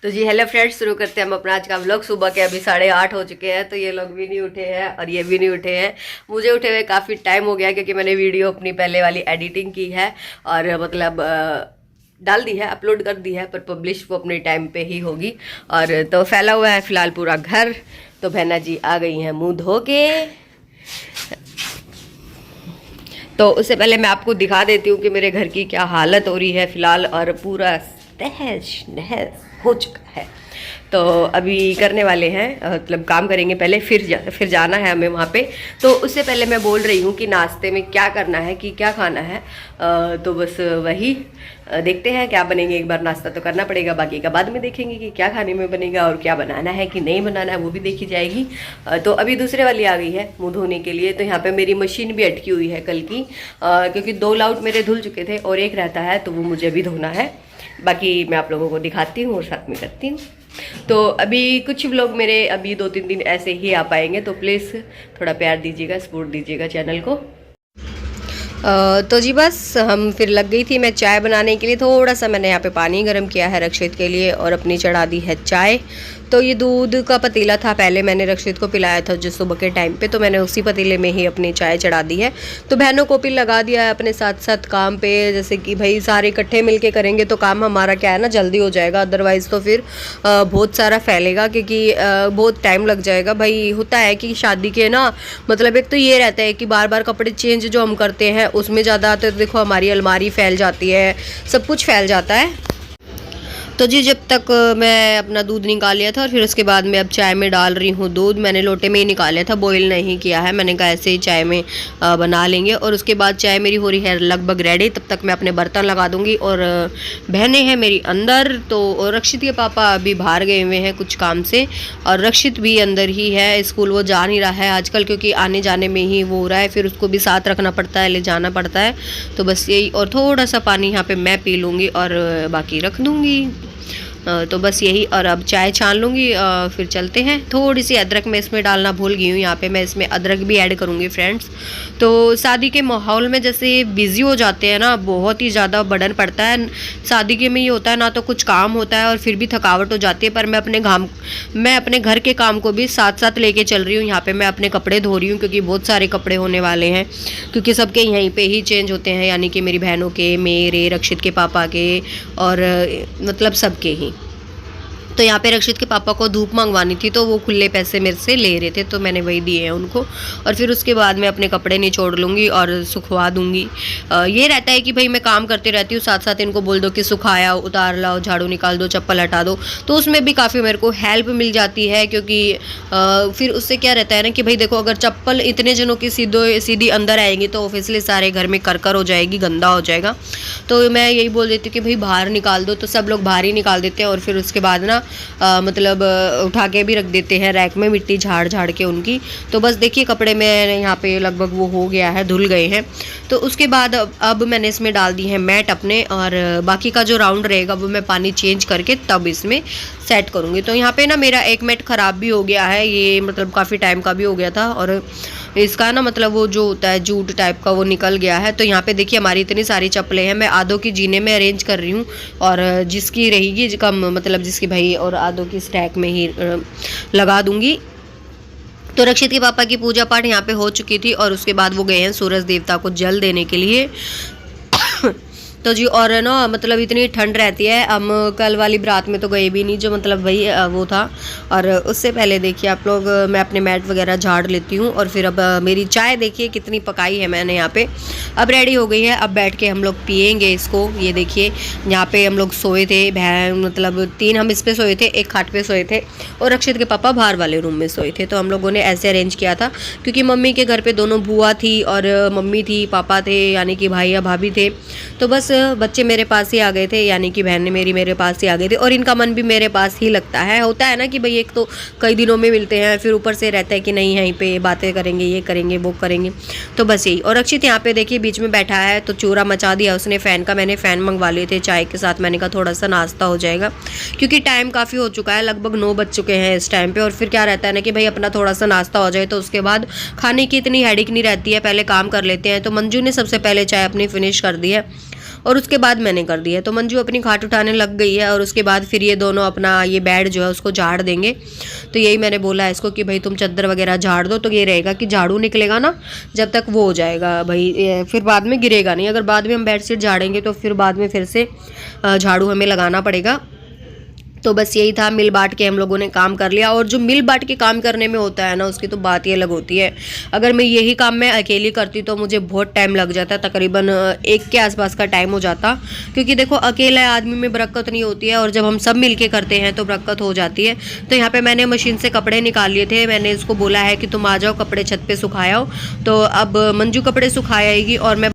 तो जी hello friends, शुरू करते हैं हम अपना आज का व्लॉग। सुबह के अभी 8:30 हो चुके हैं, तो ये लोग भी नहीं उठे हैं और ये भी नहीं उठे हैं। मुझे उठे हुए काफ़ी टाइम हो गया क्योंकि मैंने वीडियो अपनी पहले वाली एडिटिंग की है और मतलब डाल दी है, अपलोड कर दी है, पर पब्लिश वो अपने टाइम पे ही होगी। और तो फैला हुआ है फिलहाल पूरा घर। तो बहना जी आ गई हैं मुँह धो के। तो उससे पहले मैं आपको दिखा देती हूँ कि मेरे घर की क्या हालत हो रही है फिलहाल। और पूरा तहस नहस हो चुका है। तो अभी करने वाले हैं, मतलब काम करेंगे पहले, फिर जाना है हमें वहाँ पे। तो उससे पहले मैं बोल रही हूँ कि नाश्ते में क्या करना है, कि क्या खाना है। तो बस वही देखते हैं क्या बनेंगे। एक बार नाश्ता तो करना पड़ेगा, बाकी का बाद में देखेंगे कि क्या खाने में बनेगा और क्या बनाना है कि नहीं बनाना है, वो भी देखी जाएगी। तो अभी दूसरे वाली आ गई है मुँह धोने के लिए। तो यहाँ पे मेरी मशीन भी अटकी हुई है कल की, क्योंकि 2 लाउट मेरे धुल चुके थे और एक रहता है, तो वो मुझे भी धोना है। बाकी मैं आप लोगों को दिखाती हूँ और साथ में करती हूँ। तो अभी कुछ व्लॉग मेरे अभी 2-3 दिन ऐसे ही आ पाएंगे, तो प्लीज़ थोड़ा प्यार दीजिएगा, सपोर्ट दीजिएगा चैनल को। तो जी बस हम फिर लग गई थी मैं चाय बनाने के लिए। थोड़ा सा मैंने यहाँ पे पानी गर्म किया है रक्षित के लिए और अपनी चढ़ा दी है चाय। तो ये दूध का पतीला था, पहले मैंने रक्षित को पिलाया था जो सुबह के टाइम पे, तो मैंने उसी पतीले में ही अपनी चाय चढ़ा दी है। तो बहनों को भी लगा दिया है अपने साथ साथ काम पे, जैसे कि भाई सारे इकट्ठे मिलके करेंगे तो काम हमारा क्या है ना, जल्दी हो जाएगा। अदरवाइज़ तो फिर बहुत सारा फैलेगा, क्योंकि बहुत टाइम लग जाएगा। भाई होता है कि शादी के ना, मतलब एक तो ये रहता है कि बार बार कपड़े चेंज जो हम करते हैं उसमें ज़्यादा, तो देखो हमारी अलमारी फैल जाती है, सब कुछ फैल जाता है। तो जी जब तक मैं अपना दूध निकाल लिया था और फिर उसके बाद मैं अब चाय में डाल रही हूँ दूध। मैंने लोटे में ही निकाला था, बॉईल नहीं किया है। मैंने कहा ऐसे ही चाय में बना लेंगे। और उसके बाद चाय मेरी हो रही है लगभग रेडी, तब तक मैं अपने बर्तन लगा दूँगी। और बहनें हैं मेरी अंदर, तो रक्षित के पापा अभी बाहर गए हुए हैं कुछ काम से, और रक्षित भी अंदर ही है। स्कूल वो जा नहीं रहा है आजकल, क्योंकि आने जाने में ही वो हो रहा है, फिर उसको भी साथ रखना पड़ता है, ले जाना पड़ता है। तो बस यही, और थोड़ा सा पानी यहाँ पे मैं पी लूँगी और बाकी रख दूँगी। तो बस यही। और अब चाय छान लूँगी, फिर चलते हैं। थोड़ी सी अदरक मैं इसमें डालना भूल गई हूँ, यहाँ पे मैं इसमें अदरक भी ऐड करूँगी फ्रेंड्स। तो शादी के माहौल में जैसे बिज़ी हो जाते हैं ना, बहुत ही ज़्यादा बर्डन पड़ता है। शादी के में ये होता है ना, तो कुछ काम होता है और फिर भी थकावट हो जाती है। पर मैं अपने घर के काम को भी साथ साथ लेके चल रही हूँ। यहाँ पे मैं अपने कपड़े धो रही हूँ, क्योंकि बहुत सारे कपड़े होने वाले हैं, क्योंकि सबके यहीं पे ही चेंज होते हैं, यानी कि मेरी बहनों के, मेरे, रक्षित के पापा के, और मतलब सबके ही। तो यहाँ पे रक्षित के पापा को धूप मंगवानी थी, तो वो खुले पैसे मेरे से ले रहे थे, तो मैंने वही दिए हैं उनको। और फिर उसके बाद मैं अपने कपड़े निचोड़ लूँगी और सुखवा दूँगी। ये रहता है कि भाई मैं काम करती रहती हूँ, साथ साथ इनको बोल दो कि सुखाया, उतार लाओ, झाड़ू निकाल दो, चप्पल हटा दो। तो उसमें भी काफ़ी मेरे को हेल्प मिल जाती है, क्योंकि फिर उससे क्या रहता है ना कि भाई देखो, अगर चप्पल इतने जनों की सीधी अंदर आएंगी तो ऑब्वियसली सारे घर में करकर हो जाएगी, गंदा हो जाएगा। तो मैं यही बोल देती हूँ कि भाई बाहर निकाल दो, तो सब लोग बाहर ही निकाल देते हैं। और फिर उसके बाद ना मतलब उठा के भी रख देते हैं रैक में, मिट्टी झाड़ के उनकी। तो बस देखिए कपड़े में यहाँ पे लगभग वो हो गया है, धुल गए हैं। तो उसके बाद अब मैंने इसमें डाल दी है मैट अपने, और बाकी का जो राउंड रहेगा वो मैं पानी चेंज करके तब इसमें सेट करूँगी। तो यहाँ पे ना मेरा एक मैट ख़राब भी हो गया है, ये मतलब काफ़ी टाइम का भी हो गया था, और इसका ना मतलब वो जो होता है जूट टाइप का, वो निकल गया है। तो यहाँ पे देखिए हमारी इतनी सारी चप्पलें हैं, मैं आधों की जीने में अरेंज कर रही हूँ, और जिसकी रहेगी कम, मतलब जिसकी भाई, और आधों की स्टैक में ही लगा दूँगी। तो रक्षित के पापा की पूजा पाठ यहाँ पे हो चुकी थी, और उसके बाद वो गए हैं सूरज देवता को जल देने के लिए। तो जी, और ना मतलब इतनी ठंड रहती है। हम कल वाली बारात में तो गए भी नहीं, जो मतलब वही वो था। और उससे पहले देखिए आप लोग, मैं अपने मैट वगैरह झाड़ लेती हूँ। और फिर अब मेरी चाय देखिए कितनी पकाई है मैंने यहाँ पे, अब रेडी हो गई है। अब बैठ के हम लोग पियेंगे इसको। ये देखिए यहाँ पे हम लोग सोए थे, मतलब 3 हम इस पे सोए थे, एक खाट पे सोए थे, और रक्षित के पापा बाहर वाले रूम में सोए थे। तो हम लोगों ने ऐसे अरेंज किया था, क्योंकि मम्मी के घर पे दोनों बुआ थी और मम्मी थी, पापा थे, यानी कि भाई या भाभी थे। तो बस बच्चे मेरे पास ही आ गए थे, यानी कि बहन मेरी मेरे पास ही आ गई थी, और इनका मन भी मेरे पास ही लगता है। होता है ना कि भाई एक तो कई दिनों में मिलते हैं, फिर ऊपर से रहता है कि नहीं यहीं पे बातें करेंगे, ये करेंगे, वो करेंगे। तो बस यही। और रक्षित यहाँ पे देखिए बीच में बैठा है, तो चूरा मचा दिया उसने फ़ैन का। मैंने फ़ैन मंगवा लिए थे चाय के साथ, मैंने कहा थोड़ा सा नाश्ता हो जाएगा, क्योंकि टाइम काफ़ी हो चुका है, लगभग 9 बज चुके हैं इस टाइम पर। और फिर क्या रहता है ना कि भाई अपना थोड़ा सा नाश्ता हो जाए, तो उसके बाद खाने की इतनी हेडेक नहीं रहती है, पहले काम कर लेते हैं। तो मंजू ने सबसे पहले चाय अपनी फिनिश कर दी है, और उसके बाद मैंने कर दिया। तो मंजू अपनी खाट उठाने लग गई है और उसके बाद फिर ये दोनों अपना ये बेड जो है उसको झाड़ देंगे। तो यही मैंने बोला इसको कि भाई तुम चादर वगैरह झाड़ दो, तो ये रहेगा कि झाड़ू निकलेगा ना जब तक वो हो जाएगा भाई, फिर बाद में गिरेगा नहीं। अगर बाद में हम बेडशीट झाड़ेंगे तो फिर बाद में फिर से झाड़ू हमें लगाना पड़ेगा। तो बस यही था, मिल बांट के हम लोगों ने काम कर लिया। और जो मिल बांट के काम करने में होता है ना उसकी तो बात ही अलग होती है। अगर मैं यही काम मैं अकेली करती तो मुझे बहुत टाइम लग जाता, तकरीबन 1 के आसपास का टाइम हो जाता। क्योंकि देखो अकेले आदमी में बरकत नहीं होती है, और जब हम सब मिल के करते हैं तो बरकत हो जाती है। तो यहाँ पर मैंने मशीन से कपड़े निकाल लिए थे। मैंने इसको बोला है कि तुम आ जाओ कपड़े छत पर सुखाओ। तो अब मंजू कपड़े सुखाएगी और मैं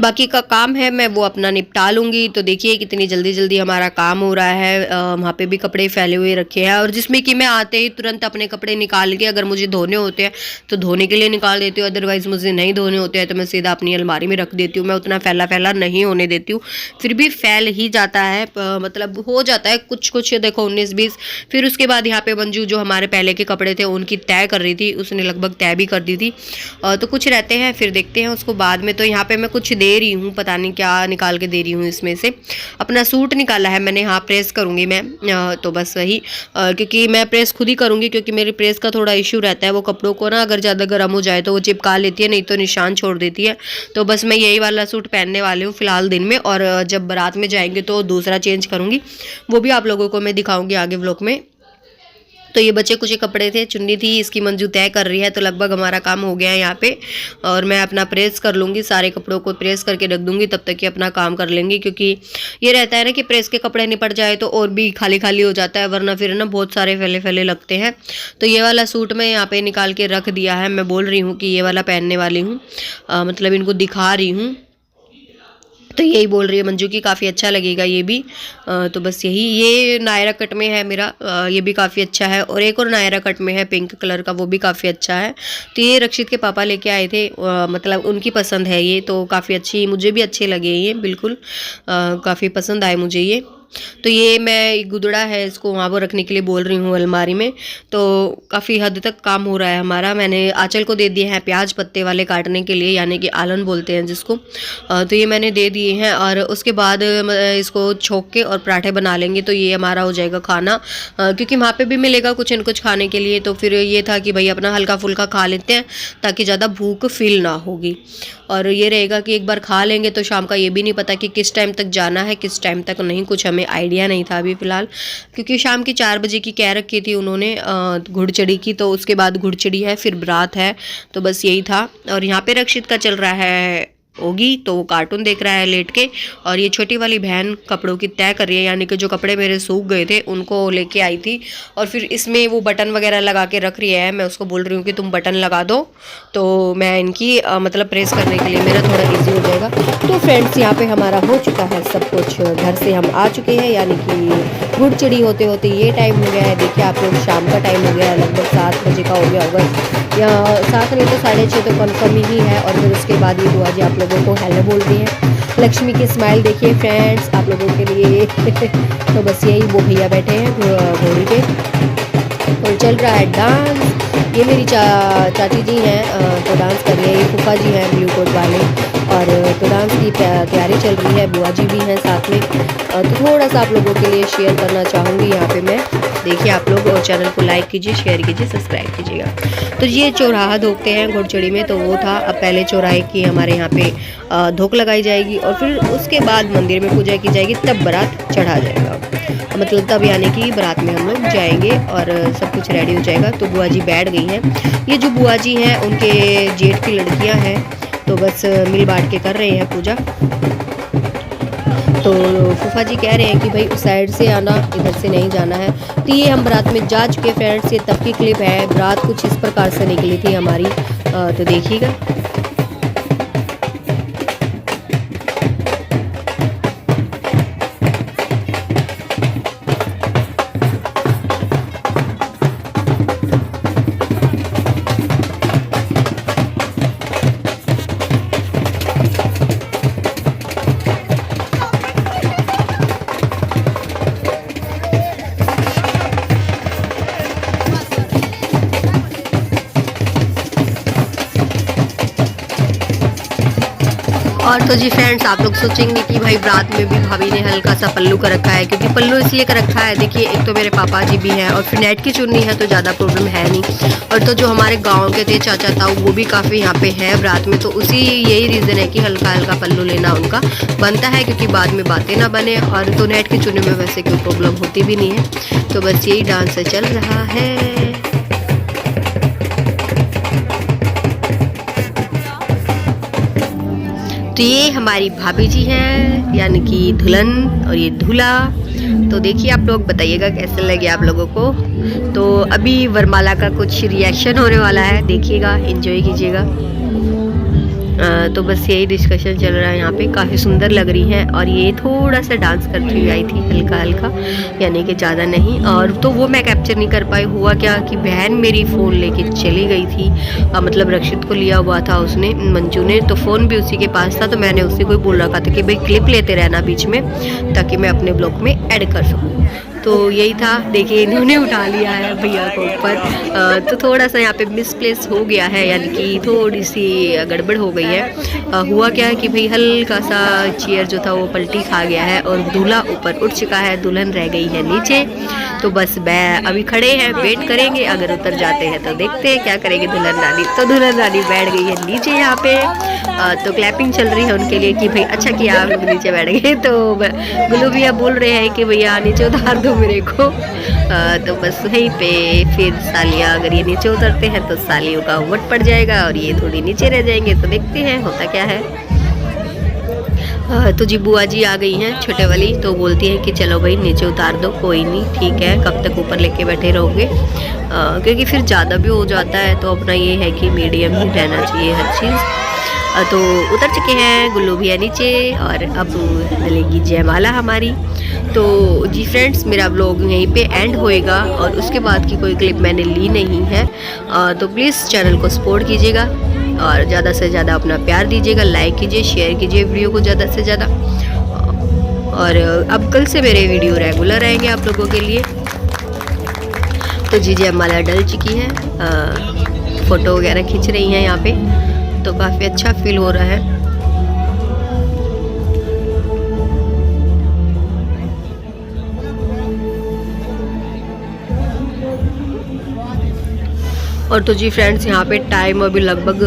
बाकी का काम है मैं वो अपना निपटा लूँगी। तो देखिए कितनी जल्दी जल्दी हमारा काम हो रहा है। वहाँ पे भी कपड़े फैले हुए रखे हैं, और जिसमें कि मैं आते ही तुरंत अपने कपड़े निकाल के, अगर मुझे धोने होते हैं तो धोने के लिए निकाल देती हूँ, अदरवाइज़ मुझे नहीं धोने होते हैं तो मैं सीधा अपनी अलमारी में रख देती हूँ। मैं उतना फैला फैला नहीं होने देती हूँ, फिर भी फैल ही जाता है, मतलब हो जाता है कुछ कुछ, देखो 19-20। फिर उसके बाद यहाँ पे मंजू जो हमारे पहले के कपड़े थे उनकी तय कर रही थी, उसने लगभग तय भी कर दी थी। तो कुछ रहते हैं फिर देखते हैं उसको बाद में। तो यहाँ पे मैं कुछ दे रही हूँ, पता नहीं क्या निकाल के दे रही हूँ। इसमें से अपना सूट निकाला है मैंने, हाँ प्रेस करूँगी मैं। तो बस वही, क्योंकि मैं प्रेस खुद ही करूँगी, क्योंकि मेरी प्रेस का थोड़ा इशू रहता है। वो कपड़ों को ना अगर ज़्यादा गर्म हो जाए तो वो चिपका लेती है, नहीं तो निशान छोड़ देती है। तो बस मैं यही वाला सूट पहनने वाली हूँ फ़िलहाल दिन में, और जब बारात में जाएंगे तो दूसरा चेंज करूँगी, वो भी आप लोगों को मैं दिखाऊँगी आगे व्लॉग में। तो ये बचे कुछ कपड़े थे, चुन्नी थी, इसकी मंजू तय कर रही है। तो लगभग हमारा काम हो गया है यहाँ पे, और मैं अपना प्रेस कर लूँगी, सारे कपड़ों को प्रेस करके रख दूँगी, तब तक कि अपना काम कर लेंगे। क्योंकि ये रहता है ना कि प्रेस के कपड़े निपट जाए तो और भी खाली खाली हो जाता है, वरना फिर ना बहुत सारे फैले फैले लगते हैं। तो ये वाला सूट मैं यहाँ पर निकाल के रख दिया है। मैं बोल रही हूँ कि ये वाला पहनने वाली हूँ, मतलब इनको दिखा रही हूँ। तो यही बोल रही है मंजू की काफ़ी अच्छा लगेगा ये भी। तो बस यही, ये नायरा कट में है मेरा, ये भी काफ़ी अच्छा है। और एक और नायरा कट में है पिंक कलर का, वो भी काफ़ी अच्छा है। तो ये रक्षित के पापा लेके आए थे, मतलब उनकी पसंद है ये, तो काफ़ी अच्छी, मुझे भी अच्छे लगे ये, बिल्कुल काफ़ी पसंद आए मुझे ये। तो ये मैं गुदड़ा है, इसको वहाँ पर रखने के लिए बोल रही हूँ अलमारी में। तो काफ़ी हद तक काम हो रहा है हमारा। मैंने आंचल को दे दिए हैं प्याज पत्ते वाले काटने के लिए, यानी कि आलन बोलते हैं जिसको। तो ये मैंने दे दिए हैं, और उसके बाद इसको छोंक के और पराठे बना लेंगे। तो ये हमारा हो जाएगा खाना, क्योंकि वहाँ पे भी मिलेगा कुछ न कुछ खाने के लिए। तो फिर ये था कि भाई अपना हल्का फुल्का खा लेते हैं ताकि ज़्यादा भूख फील ना होगी। और ये रहेगा कि एक बार खा लेंगे तो शाम का ये भी नहीं पता कि किस टाइम तक जाना है किस टाइम तक नहीं, कुछ हमें आइडिया नहीं था अभी फ़िलहाल। क्योंकि शाम की 4 बजे की कह रखी थी उन्होंने घुड़चड़ी की, तो उसके बाद घुड़चड़ी है, फिर बारात है। तो बस यही था। और यहाँ पे रक्षित का चल रहा है होगी, तो वो कार्टून देख रहा है लेट के। और ये छोटी वाली बहन कपड़ों की तय कर रही है, यानी कि जो कपड़े मेरे सूख गए थे उनको लेके आई थी, और फिर इसमें वो बटन वगैरह लगा के रख रही है। मैं उसको बोल रही हूँ कि तुम बटन लगा दो, तो मैं इनकी मतलब प्रेस करने के लिए मेरा थोड़ा ईजी हो जाएगा। तो फ्रेंड्स यहाँ पे हमारा हो चुका है सब कुछ, घर से हम आ चुके हैं, यानी कि घुड़चड़ी होते होते ये टाइम हो गया है। देखिए आप लोग, शाम का टाइम हो गया है, लगभग 7 बजे का हो गया होगा, या 7 नहीं तो 6:30 तो कन्फर्म ही है। और फिर उसके बाद ये बुआ जी आप लोगों को हेलो बोलती हैं। लक्ष्मी की स्माइल देखिए फ्रेंड्स आप लोगों के लिए। तो बस यही, वो भैया बैठे हैं घोड़ी पे और चल रहा है डांस। ये मेरी चाची जी हैं, तो डांस कर रही है। ये फूफा जी हैं ब्लू कोट वाले, और तो डांस की तैयारी चल रही है। बुआ जी भी हैं साथ में। तो थोड़ा सा आप लोगों के लिए शेयर करना चाहूँगी यहाँ पे मैं। देखिए आप लोग, और चैनल को लाइक कीजिए, शेयर कीजिए, सब्सक्राइब कीजिएगा। तो ये चौराहा धोखते हैं घुड़चड़ी में, तो वो था। अब पहले चौराहे की हमारे यहाँ पे धोख लगाई जाएगी, और फिर उसके बाद मंदिर में पूजा की जाएगी, तब बारात चढ़ा जाएगा, मतलब तब यानी कि बारात में हम लोग जाएंगे और सब कुछ रेडी हो जाएगा। तो बुआ जी बैठ गई हैं। ये जो बुआ जी हैं उनके जेठ की लड़कियां हैं, तो बस मिल बांट के कर रहे हैं पूजा। तो फूफा जी कह रहे हैं कि भाई उस साइड से आना, इधर से नहीं जाना है। तो ये हम बारात में जा चुके फ्रेंड्स, ये तब की क्लिप है। बारात कुछ इस प्रकार से निकली थी हमारी, तो देखिएगा। तो जी फ्रेंड्स, आप लोग सोचेंगे कि भाई रात में भी भाभी ने हल्का सा पल्लू कर रखा है, क्योंकि पल्लू इसलिए कर रखा है, देखिए एक तो मेरे पापा जी भी हैं और फिर नेट की चुन्नी है तो ज़्यादा प्रॉब्लम है नहीं। और तो जो हमारे गांव के थे चाचा ताऊ वो भी काफ़ी यहाँ पे है रात में, तो उसी यही रीज़न है कि हल्का हल्का पल्लू लेना उनका बनता है, क्योंकि बाद में बातें ना बने। और तो नेट की चुन्नी में वैसे कोई प्रॉब्लम होती भी नहीं है, तो बस यही डांस चल रहा है। तो ये हमारी भाभी जी हैं, यानी कि दुल्हन और ये दूल्हा। तो देखिए आप लोग बताइएगा कैसे लगे आप लोगों को। तो अभी वरमाला का कुछ रिएक्शन होने वाला है, देखिएगा, एंजॉय कीजिएगा। तो बस यही डिस्कशन चल रहा है यहाँ पे। काफ़ी सुंदर लग रही है और ये थोड़ा सा डांस करती हुई आई थी, हल्का हल्का, यानी कि ज़्यादा नहीं। और तो वो मैं कैप्चर नहीं कर पाई। हुआ क्या कि बहन मेरी फ़ोन लेके चली गई थी, मतलब रक्षित को लिया हुआ था उसने, मंजू ने, तो फ़ोन भी उसी के पास था। तो मैंने उसी को बोल रखा था कि भाई क्लिप लेते रहना बीच में, ताकि मैं अपने ब्लॉग में ऐड कर सकूँ। तो यही था, देखिए इन्होंने उठा लिया है भैया को ऊपर। तो थोड़ा सा यहाँ पे मिसप्लेस हो गया है, यानी कि थोड़ी सी गड़बड़ हो गई है। हुआ क्या है कि भाई हल्का सा चेयर जो था वो पलटी खा गया है और दूल्हा ऊपर उठ चुका है, दुल्हन रह गई है नीचे। तो बस अभी खड़े हैं, वेट करेंगे, अगर उतर जाते हैं तो देखते हैं क्या करेंगे दुल्हन रानी। तो दुल्हन रानी बैठ गई है नीचे यहाँ पे। तो क्लैपिंग चल रही है उनके लिए कि भाई अच्छा किया आप लोग नीचे बैठ गए। तो गुल्लू भैया बोल रहे हैं कि भैया नीचे उतार दो मेरे को। तो बस वहीं पे फिर सालियाँ, अगर ये नीचे उतरते हैं तो सालियों का वट पड़ जाएगा और ये थोड़ी नीचे रह जाएंगे। तो देखते हैं होता क्या है। तो जी बुआ जी आ गई हैं छोटे वाली, तो बोलती है कि चलो भाई नीचे उतार दो, कोई नहीं ठीक है, कब तक ऊपर लेके बैठे रहोगे, क्योंकि फिर ज़्यादा भी हो जाता है। तो अपना ये है कि मीडियम ही रहना चाहिए हर चीज़। तो उतर चुके हैं गुल्लू भैया नीचे और अब डलेगी जयमाला हमारी। तो जी फ्रेंड्स, मेरा व्लॉग यहीं पे एंड होएगा और उसके बाद की कोई क्लिप मैंने ली नहीं है। तो प्लीज़ चैनल को सपोर्ट कीजिएगा और ज़्यादा से ज़्यादा अपना प्यार दीजिएगा, लाइक कीजिए, शेयर कीजिए वीडियो को ज़्यादा से ज़्यादा। और अब कल से मेरे वीडियो रेगुलर रहेंगे आप लोगों के लिए। तो जी जयमाला डल चुकी है, फ़ोटो वगैरह खींच रही हैं यहाँ पे, तो काफ़ी अच्छा फील हो रहा है। और तो जी फ्रेंड्स, यहाँ पे टाइम अभी लगभग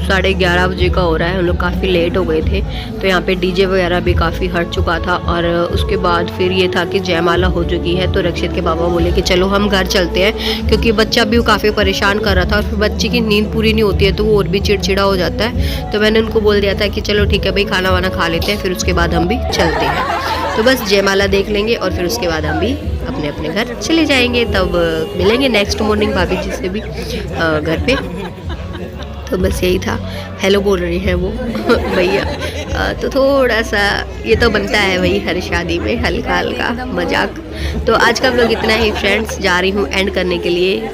11:30 बजे का हो रहा है। हम लोग काफ़ी लेट हो गए थे, तो यहाँ पे डीजे वगैरह भी काफ़ी हट चुका था। और उसके बाद फिर ये था कि जयमाला हो चुकी है, तो रक्षित के पापा बोले कि चलो हम घर चलते हैं, क्योंकि बच्चा भी काफ़ी परेशान कर रहा था और फिर बच्चे की नींद पूरी नहीं होती है तो वो और भी चिड़चिड़ा हो जाता है। तो मैंने उनको बोल दिया था कि चलो ठीक है भाई, खाना वाना खा लेते हैं, फिर उसके बाद हम भी चलते हैं। तो बस जयमाला देख लेंगे और फिर उसके बाद हम भी अपने अपने घर चले जाएंगे। तब मिलेंगे नेक्स्ट मॉर्निंग भाभी जी से भी घर पे। तो बस यही था। हेलो बोल रही हैं वो भैया। तो थोड़ा सा ये तो बनता है भाई हर शादी में, हल्का हल्का मजाक। तो आज का व्लॉग इतना ही फ्रेंड्स, जा रही हूँ एंड करने के लिए।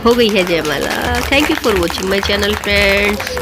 हो गई है जयमाला। Thank you for watching my channel friends.